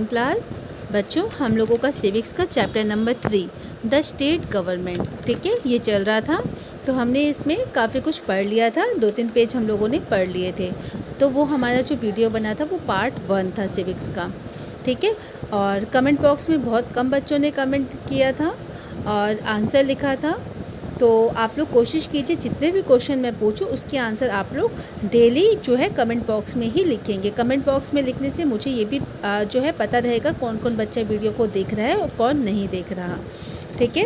Class. बच्चों, हम लोगों का सिविक्स का chapter number 3 the state government, ठीक है, ये चल रहा था। तो हमने इसमें काफ़ी कुछ पढ़ लिया था, 2-3 पेज हम लोगों ने पढ़ लिए थे। तो वो हमारा जो वीडियो बना था वो पार्ट 1 था सिविक्स का, ठीक है। और कमेंट बॉक्स में बहुत कम बच्चों ने कमेंट किया था और आंसर लिखा था। तो आप लोग कोशिश कीजिए जितने भी क्वेश्चन मैं पूछूं उसके आंसर आप लोग डेली जो है कमेंट बॉक्स में ही लिखेंगे। कमेंट बॉक्स में लिखने से मुझे ये भी जो है पता रहेगा कौन कौन बच्चा वीडियो को देख रहा है और कौन नहीं देख रहा, ठीक है।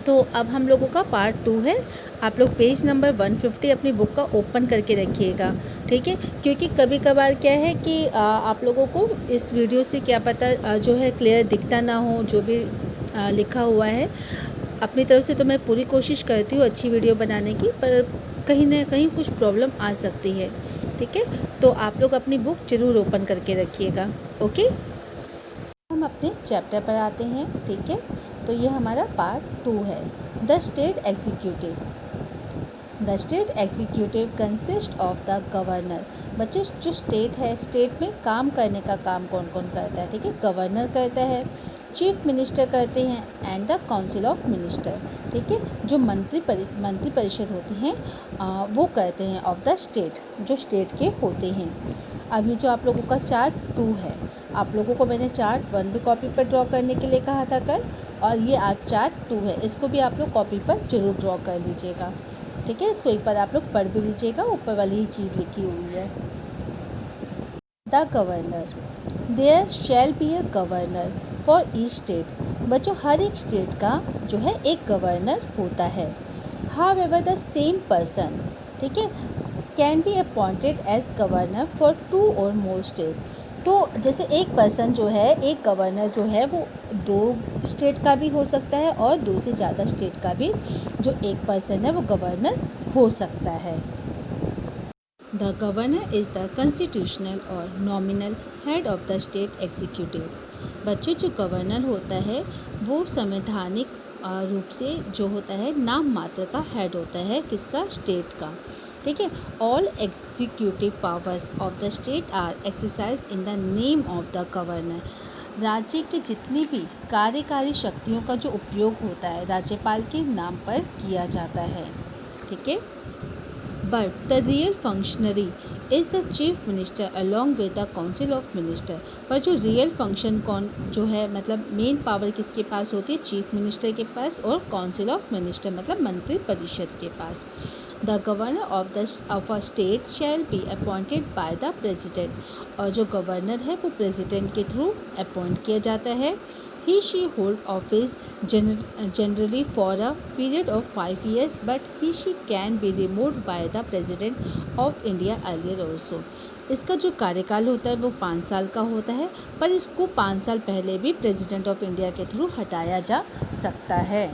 तो अब हम लोगों का पार्ट 2 है। आप लोग पेज नंबर 150 अपनी बुक का ओपन करके रखिएगा, ठीक है। क्योंकि कभी कभार क्या है कि आप लोगों को इस वीडियो से क्या पता जो है क्लियर दिखता ना हो जो भी लिखा हुआ है। अपनी तरफ से तो मैं पूरी कोशिश करती हूँ अच्छी वीडियो बनाने की, पर कहीं ना कहीं कुछ प्रॉब्लम आ सकती है, ठीक है। तो आप लोग अपनी बुक जरूर ओपन करके रखिएगा, ओके। हम अपने चैप्टर पर आते हैं, ठीक है। तो ये हमारा पार्ट 2 है, the state executive. The state executive consist of the governor. बच्चों, जो स्टेट है, स्टेट में काम करने का काम कौन कौन करता है, ठीक है। गवर्नर करता है, चीफ मिनिस्टर करते हैं and the council of minister, ठीक है। जो मंत्री परिषद होती हैं वो करते हैं ऑफ द स्टेट, जो स्टेट के होते हैं। अब ये जो आप लोगों का चार्ट 2 है, आप लोगों को मैंने चार्ट 1 भी कॉपी पर ड्रॉ करने के लिए कहा था कल, और ये आज चार्ट 2 है, इसको भी आप लोग कॉपी पर जरूर ड्रॉ कर लीजिएगा, ठीक है। इसको एक बार आप लोग पढ़ भी लीजिएगा, ऊपर वाली ही चीज़ लिखी हुई है। The governor, there shall be a governor for each state. बच्चों, हर एक स्टेट का जो है एक गवर्नर होता है। हाउएवर द सेम पर्सन, ठीक है, can be appointed as governor for 2 और मोर स्टेट। तो जैसे एक पर्सन जो है, एक गवर्नर जो है वो 2 स्टेट का भी हो सकता है और 2 से ज़्यादा स्टेट का भी जो एक पर्सन है वो गवर्नर हो सकता है। The governor is the constitutional और nominal head of the state executive. बच्चों, जो गवर्नर होता है वो संवैधानिक रूप से जो होता है नाम मात्र का हेड होता है, किसका, स्टेट का, ठीक है। All executive powers of the state are exercise in the name of the governor. राज्य की जितनी भी कार्यकारी शक्तियों का जो उपयोग होता है राज्यपाल के नाम पर किया जाता है, ठीक है। But the real functionary is the chief minister along with the council of minister। पर जो रियल फंक्शन कौन जो है, मतलब मेन पावर किसके पास होती है, चीफ मिनिस्टर के पास और काउंसिल ऑफ मिनिस्टर मतलब मंत्री परिषद के पास। The governor of a state shall be appointed by the president. और जो गवर्नर है वो प्रेसिडेंट के थ्रू अपॉइंट किया जाता है। He/she hold office generally for a period of 5 years, but he/she can be removed by the President of India earlier also। इसका जो कार्यकाल होता है वो 5 साल का होता है, पर इसको 5 साल पहले भी प्रेसिडेंट ऑफ इंडिया के थ्रू हटाया जा सकता है।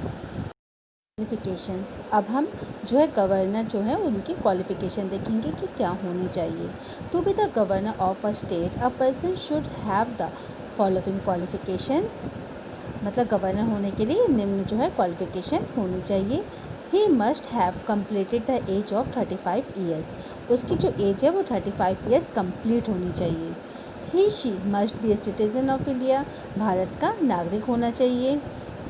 क्वालिफिकेशंस, अब हम जो है गवर्नर जो है उनकी क्वालिफिकेशन देखेंगे कि क्या होनी चाहिए। To be the governor of a state a person should have the following qualifications. मतलब गवर्नर होने के लिए निम्न जो है क्वालिफिकेशन होनी चाहिए। He must have completed the age of 35 years. उसकी जो एज है वो 35 ईयर्स कंप्लीट होनी चाहिए। He she must be a citizen of India. भारत का नागरिक होना चाहिए।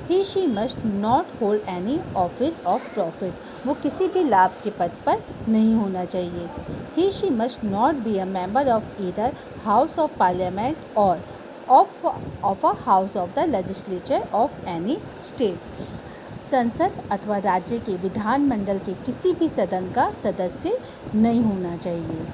He she must not hold any office of profit. वो किसी भी लाभ के पद पर नहीं होना चाहिए। He she must not be a member of either house of parliament और of a house of the legislature of any state. संसद अथवा राज्य के विधानमंडल के किसी भी सदन का सदस्य नहीं होना चाहिए।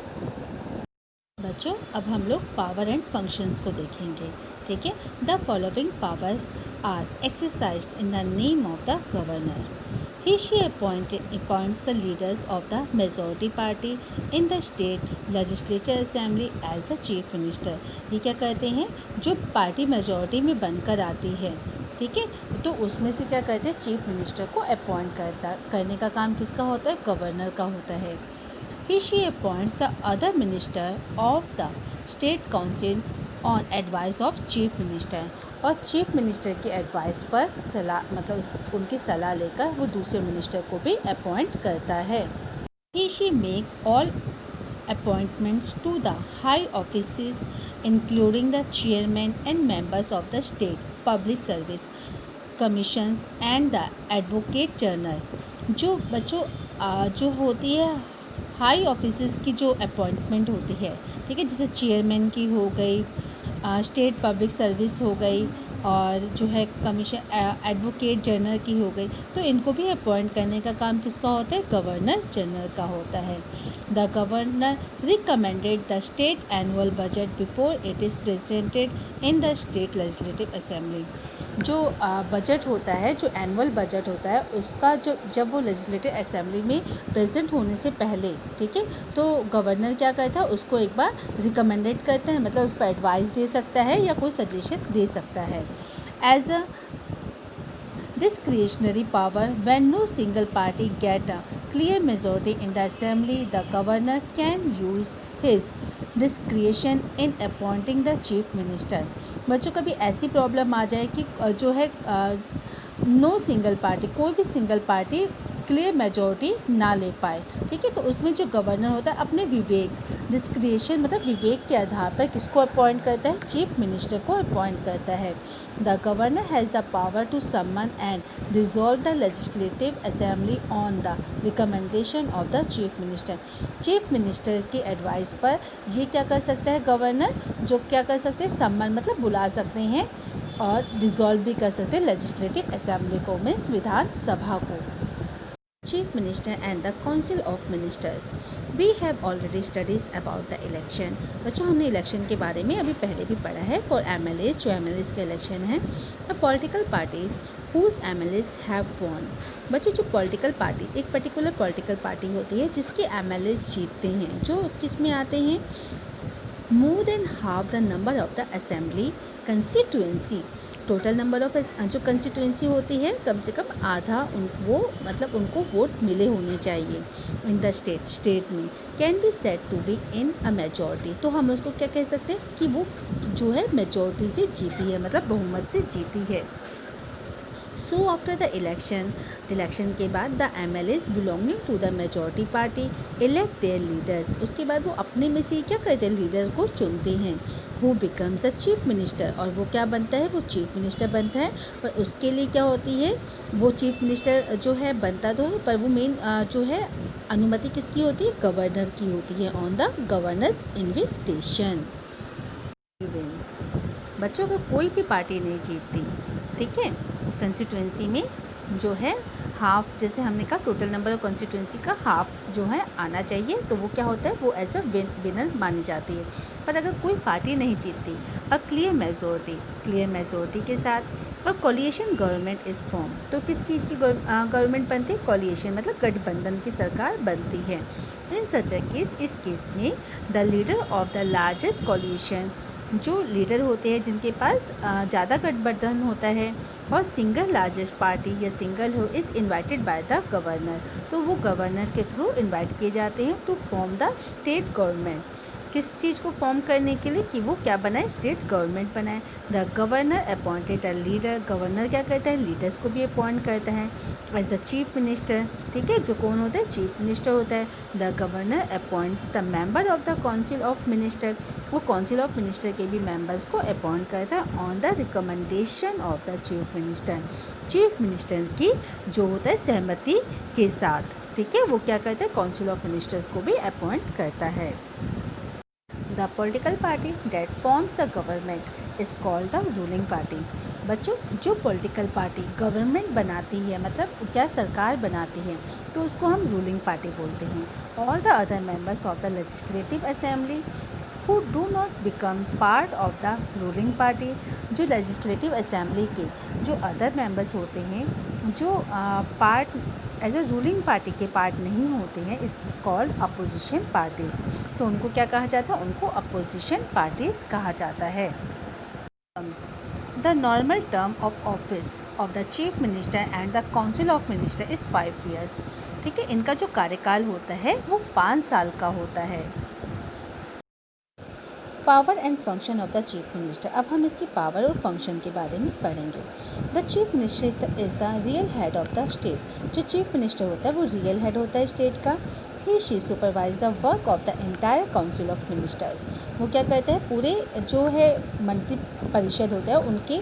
बच्चों, अब हम लोग पावर एंड फंक्शंस को देखेंगे, ठीक है। The following powers are exercised in the name of the governor. He/she appoints the leaders of the majority party in the state legislature assembly as the chief minister। ये क्या कहते हैं, जो party majority में बनकर आती है, ठीक है, तो उसमें से क्या कहते हैं, चीफ मिनिस्टर को अपॉइंट करने का काम किसका होता है, गवर्नर का होता है। He/she appoints the other minister of the state council on advice of chief minister। और चीफ मिनिस्टर की एडवाइस पर सलाह मतलब उनकी सलाह लेकर वो दूसरे मिनिस्टर को भी अपॉइंट करता है। He/she makes all appointments to the high offices including the chairman and members of the state public service commissions and the advocate general। जो बच्चों जो होती है हाई ऑफिसेस की जो अपॉइंटमेंट होती है, ठीक है, जैसे चेयरमैन की हो गई, स्टेट पब्लिक सर्विस हो गई, और जो है कमीशन एडवोकेट जनरल की हो गई, तो इनको भी अपॉइंट करने का काम किसका होता है? गवर्नर जनरल का होता है। The governor recommended the state annual budget before it is presented in the state legislative assembly. जो बजट होता है, जो एनुअल बजट होता है, उसका जब वो लेजिस्लेटिव असेंबली में प्रेजेंट होने से पहले, ठीक है, तो गवर्नर क्या करता है? उसको एक बार रिकमेंडेड करता है, मतलब उस पर एडवाइस दे सकता है या कोई सजेशन दे सकता है। As a discretionary power when no single party get a clear majority in the assembly, the governor can use his discretion in appointing the chief minister। बच्चों कभी ऐसी प्रॉब्लम आ जाए कि जो है नो सिंगल पार्टी, कोई भी सिंगल पार्टी क्लियर मेजॉरिटी ना ले पाए, ठीक है, तो उसमें जो गवर्नर होता है अपने विवेक, डिस्क्रिशन मतलब विवेक के आधार पर किसको अपॉइंट करता है? चीफ मिनिस्टर को अपॉइंट करता है। The governor has the power to summon and dissolve the legislative assembly on the recommendation of the chief minister. Chief minister की एडवाइस पर ये क्या कर सकता है गवर्नर? जो क्या कर सकते हैं? समन मतलब बुला सकते हैं, और डिसॉल्व भी कर सकते हैं लेजिस्लेटिव असेंबली को, मीन्स विधान सभा को। Chief Minister and the Council of Ministers। We have already studies about the election। बच्चों हमने इलेक्शन के बारे में अभी पहले भी पढ़ा है। फॉर MLAs, जो MLAs के इलेक्शन है, the political parties whose MLAs have won। बच्चों जो पॉलिटिकल पार्टी, एक पर्टिकुलर पॉलिटिकल पार्टी होती है जिसके MLAs जीतते हैं, जो किस में आते हैं? More than half the number of the assembly constituency. Total number of जो कंस्टिट्यूएंसी होती है, कम से कम आधा वो मतलब उनको वोट मिले होने चाहिए इन द स्टेट में। Can be said to be in a majority. तो हम उसको क्या कह सकते हैं कि वो जो है मेजॉरिटी से जीती है, मतलब बहुमत से जीती है। सो आफ्टर द इलेक्शन के बाद the MLAs belonging to the majority party elect their leaders. उसके बाद वो अपने में से क्या करते हैं? लीडर को चुनते हैं। Who become the chief minister. और वो क्या बनता है? वो चीफ मिनिस्टर बनता है। पर उसके लिए क्या होती है? वो चीफ मिनिस्टर जो है बनता तो है, पर वो मेन जो है अनुमति किसकी होती है? गवर्नर की होती है, ऑन द गवर्नर्स इन्विटेशन। बच्चों को कोई भी पार्टी नहीं जीतती, ठीक है, कंस्टिट्यूएंसी में जो है हाफ, जैसे हमने कहा टोटल नंबर ऑफ कंस्टिट्यूएंसी का हाफ जो है आना चाहिए, तो वो क्या होता है? वो एज अ विनर मानी जाती है। पर अगर कोई पार्टी नहीं जीतती, अ क्लियर मेजोरिटी के साथ और कोलिएशन गवर्नमेंट इज फॉर्म, तो किस चीज़ की गवर्नमेंट बनती है? कोलिएशन मतलब गठबंधन की सरकार बनती है। इन सच अ केस, इस केस में the leader of the largest coalition, जो लीडर होते हैं जिनके पास ज़्यादा गठबंधन होता है, और सिंगल लार्जेस्ट पार्टी या सिंगल हो, is invited by the governor, तो वो गवर्नर के थ्रू इन्वाइट किए जाते हैं to form the state government. किस चीज़ को फॉर्म करने के लिए? कि वो क्या बनाए? स्टेट गवर्नमेंट बनाए। The governor appointed a leader. Governor क्या करता है? लीडर्स को भी अपॉइंट करता है एज द चीफ मिनिस्टर, ठीक है, जो कौन होता है? चीफ मिनिस्टर होता है। The governor appoints the member of the council of minister. वो काउंसिल ऑफ मिनिस्टर के भी मेंबर्स को अपॉइंट करता है on the recommendation of the chief minister. Chief minister की जो होता है सहमति के साथ, ठीक है, वो क्या करता है? काउंसिल ऑफ मिनिस्टर्स को भी अपॉइंट करता है। The political party that forms the government is called the ruling party. बच्चों जो पॉलिटिकल पार्टी गवर्नमेंट बनाती है, मतलब क्या सरकार बनाती है, तो उसको हम रूलिंग पार्टी बोलते हैं। All the other members of the legislative assembly who do not become part of the ruling party। जो लेजिस्लेटिव असेंबली के जो अदर मेंबर्स होते हैं, जो part as a ruling party के पार्ट नहीं होते हैं, इस कॉल्ड अपोजिशन पार्टीज। तो उनको क्या कहा जाता है? उनको अपोजिशन पार्टीज कहा जाता है। The normal term of office of the chief minister and the council of minister is 5 years। ठीक है, इनका जो कार्यकाल होता है वो 5 साल का होता है। Power and function of the chief minister. अब हम इसकी पावर और फंक्शन के बारे में पढ़ेंगे। The chief minister is the real head of the state. जो चीफ मिनिस्टर होता है वो रियल हेड होता है स्टेट का। He she supervise the work of the entire council of ministers. वो क्या कहते हैं, पूरे जो है मंत्री परिषद होता है उनके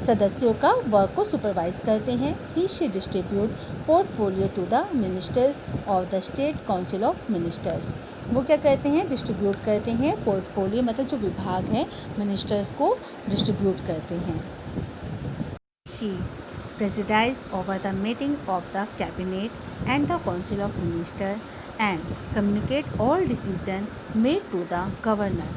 सदस्यों का वर्क को सुपरवाइज करते हैं। He she distribute portfolio to the ministers of the state council of ministers. वो क्या कहते हैं, डिस्ट्रीब्यूट करते हैं, पोर्टफोलियो मतलब जो विभाग हैं मिनिस्टर्स को डिस्ट्रीब्यूट करते हैं। She presides over the meeting of the cabinet and the council of ministers and communicate all decision made to the governor।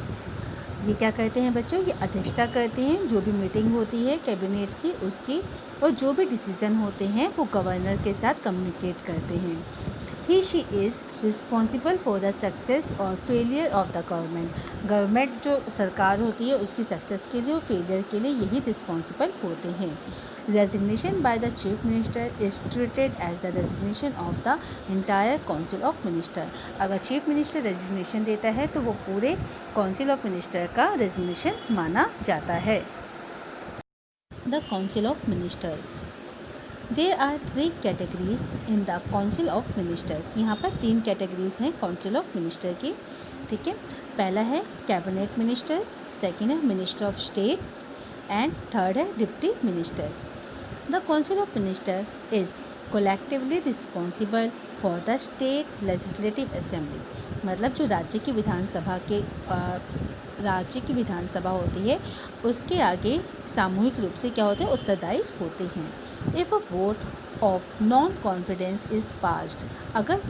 ये क्या करते हैं बच्चों, ये अध्यक्षता करते हैं जो भी मीटिंग होती है कैबिनेट की उसकी, और जो भी डिसीजन होते हैं वो गवर्नर के साथ कम्युनिकेट करते हैं। He she is responsible for the success और फेलियर ऑफ द गवर्नमेंट जो सरकार होती है उसकी सक्सेस के लिए और फेलियर के लिए यही रिस्पॉन्सिबल होते हैं। Resignation by the chief minister is treated as the resignation of the entire council of minister. अगर चीफ मिनिस्टर रेजिग्नेशन देता है तो वो पूरे काउंसिल ऑफ मिनिस्टर का रेजिग्नेशन माना जाता है। The council of ministers, there are 3 categories in the council of ministers. यहाँ पर 3 कैटेगरीज हैं काउंसिल ऑफ मिनिस्टर की, ठीक है। पहला है कैबिनेट मिनिस्टर्स, सेकेंड है minister of state and third है deputy ministers. The council of minister is collectively responsible for the state legislative assembly. मतलब जो राज्य की विधानसभा होती है उसके आगे सामूहिक रूप से क्या होते हैं, उत्तरदायी होते हैं। If a vote of non confidence is passed, अगर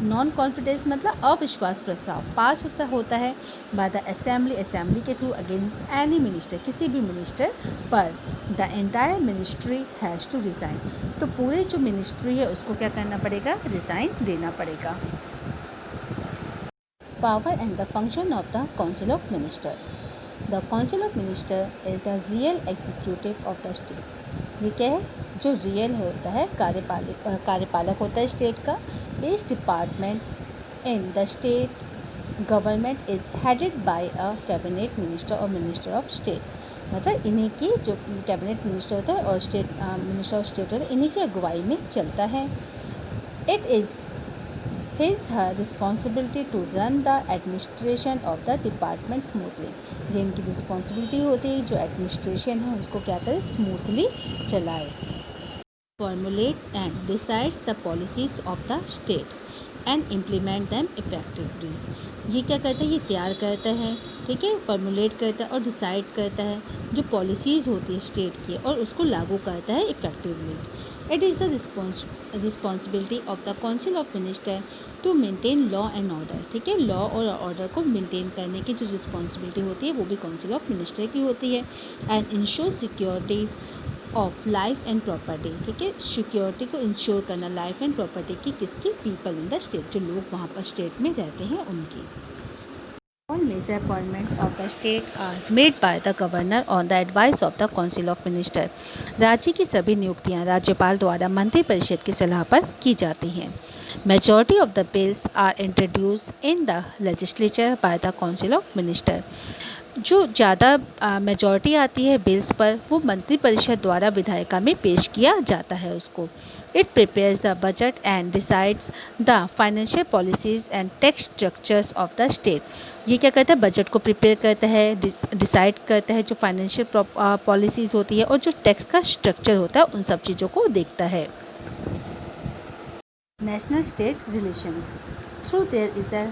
नॉन कॉन्फिडेंस मतलब अविश्वास प्रस्ताव पास होता है बाय द असेंबली के थ्रू अगेंस्ट एनी मिनिस्टर, किसी भी मिनिस्टर पर, the entire ministry has to resign, तो पूरे जो मिनिस्ट्री है उसको क्या करना पड़ेगा, रिज़ाइन देना पड़ेगा। Power and the function of the council of minister, the council of minister is the real executive of the state. ये क्या है, जो रियल होता है कार्यपालक होता है स्टेट का। Each department in the state government is headed by a cabinet minister और मिनिस्टर ऑफ स्टेट। मतलब इन्हीं की जो कैबिनेट मिनिस्टर होता है और स्टेट मिनिस्टर ऑफ स्टेट होता है इन्हीं की अगुवाई में चलता है। It is her responsibility to run the administration of the department smoothly। ये इनकी रिस्पॉन्सिबिलिटी होती है जो एडमिनिस्ट्रेशन है उसको क्या करे, स्मूथली चलाए। formulates and decides the policies of the state and implement them effectively। ये क्या करता है, ये तैयार करता है, ठीक है, फॉर्मुलेट करता है और डिसाइड करता है जो पॉलिसीज़ होती है स्टेट की और उसको लागू करता है effectively. It is the responsibility of the council of minister to maintain law and order. ठीक है, लॉ और ऑर्डर को मेंटेन करने की जो रिस्पॉन्सिबिलिटी होती है वो भी काउंसिल ऑफ मिनिस्टर की होती है। And ensure security of life and property. ठीक है, सिक्योरिटी को इंश्योर करना लाइफ एंड प्रॉपर्टी की, किसकी, पीपल इन द स्टेट, जो लोग वहाँ पर स्टेट में रहते हैं उनकी। All major appointments of the state are made by the governor on the advice of the council of minister। राज्य की सभी नियुक्तियां राज्यपाल द्वारा मंत्रिपरिषद की सलाह पर की जाती हैं। Majority of the bills are introduced in the legislature by the council of minister। जो ज़्यादा मेजॉरिटी आती है बिल्स पर वो मंत्रिपरिषद द्वारा विधायिका में पेश किया जाता है उसको। It prepares the budget and decides the financial policies and tax structures of the state. ये क्या करता है, बजट को प्रिपेयर करता है, डिसाइड करता है जो फाइनेंशियल पॉलिसीज़ होती है और जो टैक्स का स्ट्रक्चर होता है उन सब चीज़ों को देखता है। National state relations, through their is a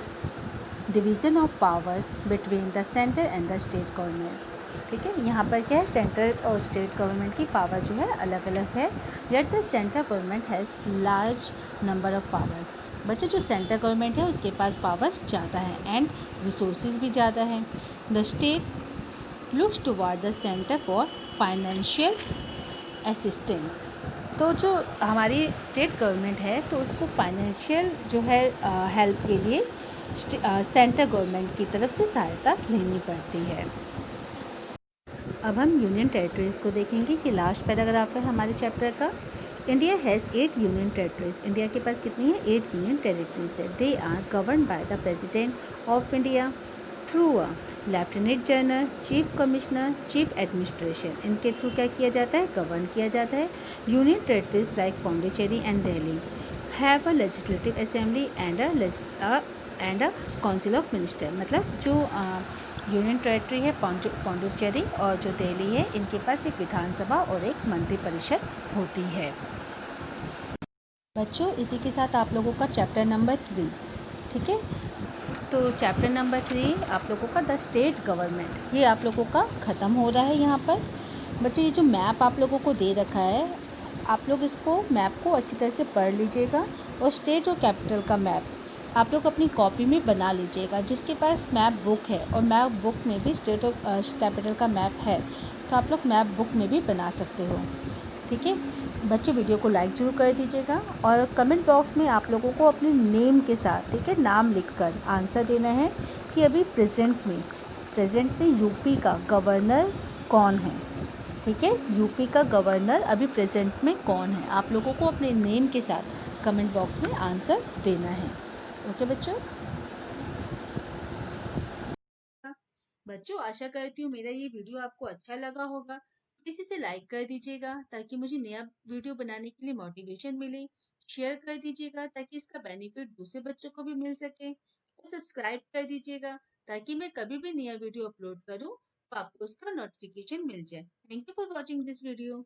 division of powers between the centre and the state government. ठीक है, यहाँ पर क्या है, सेंट्रल और स्टेट गवर्नमेंट की पावर जो है अलग अलग है। Yet the central government has large number of power. बच्चों जो सेंट्रल गवर्नमेंट है उसके पास पावर्स ज़्यादा है एंड रिसोर्सेज भी ज़्यादा है। The state looks toward the centre for financial assistance. तो जो हमारी स्टेट गवर्नमेंट है तो उसको फाइनेंशियल जो है हेल्प के लिए सेंट्रल गवर्नमेंट की तरफ से सहायता लेनी पड़ती है। अब हम यूनियन टेरिटरीज़ को देखेंगे कि लास्ट पैराग्राफ है हमारे चैप्टर का। India has 8 union territories. India के पास कितनी है, 8 यूनियन टेरिटरीज़ है। They are govern by the president of India through a lieutenant general, chief commissioner, chief administration. इनके थ्रू क्या किया जाता है, गवर्न किया जाता है। Union territories like Pondicherry and Delhi have a legislative assembly and a council of minister. मतलब जो यूनियन टेरेटरी है पौंडुचेरी और जो दिल्ली है, इनके पास एक विधानसभा और एक मंत्रिपरिषद होती है। बच्चों, इसी के साथ आप लोगों का चैप्टर नंबर 3, ठीक है। तो चैप्टर नंबर 3 आप लोगों का द स्टेट गवर्नमेंट, ये आप लोगों का ख़त्म हो रहा है। यहाँ पर बच्चों, ये जो मैप आप लोगों को दे रखा है, आप लोग इसको मैप को अच्छी तरह से पढ़ लीजिएगा और स्टेट और कैपिटल का मैप आप लोग अपनी कॉपी में बना लीजिएगा। जिसके पास मैप बुक है और मैप बुक में भी स्टेट और कैपिटल का मैप है, तो आप लोग मैप बुक में भी बना सकते हो, ठीक है। बच्चों, वीडियो को लाइक जरूर कर दीजिएगा और कमेंट बॉक्स में आप लोगों को अपने नेम के साथ, ठीक है, नाम लिखकर आंसर देना है कि अभी प्रेजेंट में यूपी का गवर्नर कौन है, ठीक है। यूपी का गवर्नर अभी प्रेजेंट में कौन है, आप लोगों को अपने नेम के साथ कमेंट बॉक्स में आंसर देना है। ओके बच्चों। बच्चों, आशा करती हूँ मेरा ये वीडियो आपको अच्छा लगा होगा। इसी से लाइक कर दीजिएगा ताकि मुझे नया वीडियो बनाने के लिए मोटिवेशन मिले। शेयर कर दीजिएगा ताकि इसका बेनिफिट दूसरे बच्चों को भी मिल सके, और सब्सक्राइब कर दीजिएगा ताकि मैं कभी भी नया वीडियो अपलोड करूँ तो आपको उसका नोटिफिकेशन मिल जाए। Thank you for watching this video.